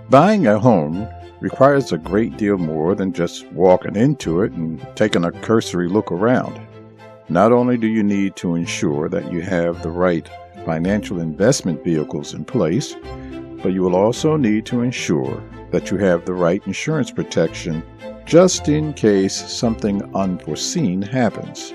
Buying a home requires a great deal more than just walking into it and taking a cursory look around. Not only do you need to ensure that you have the right financial investment vehicles in place, but you will also need to ensure that you have the right insurance protection just in case something unforeseen happens.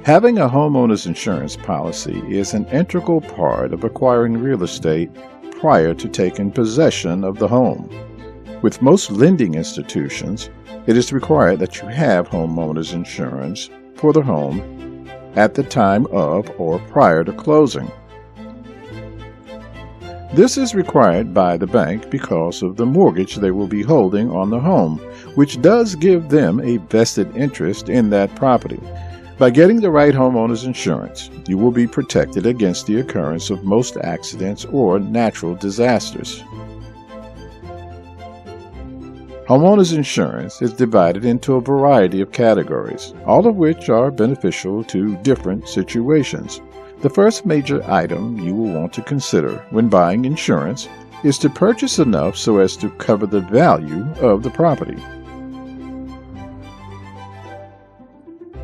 Having a homeowner's insurance policy is an integral part of acquiring real estate prior to taking possession of the home. With most lending institutions, it is required that you have homeowner's insurance for the home at the time of or prior to closing. This is required by the bank because of the mortgage they will be holding on the home, which does give them a vested interest in that property. By getting the right homeowner's insurance, you will be protected against the occurrence of most accidents or natural disasters. Homeowner's insurance is divided into a variety of categories, all of which are beneficial to different situations. The first major item you will want to consider when buying insurance is to purchase enough so as to cover the value of the property.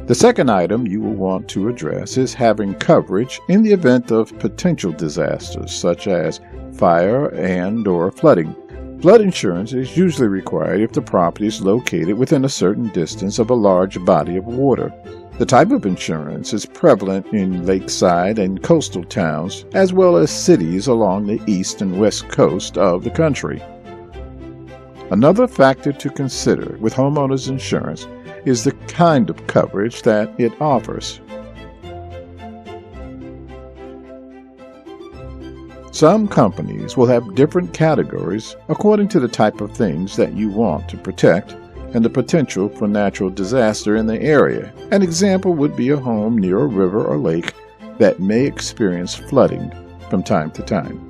The second item you will want to address is having coverage in the event of potential disasters such as fire and/or flooding. Flood insurance is usually required if the property is located within a certain distance of a large body of water. The type of insurance is prevalent in lakeside and coastal towns, as well as cities along the east and west coast of the country. Another factor to consider with homeowners insurance is the kind of coverage that it offers. Some companies will have different categories according to the type of things that you want to protect and the potential for natural disaster in the area. An example would be a home near a river or lake that may experience flooding from time to time.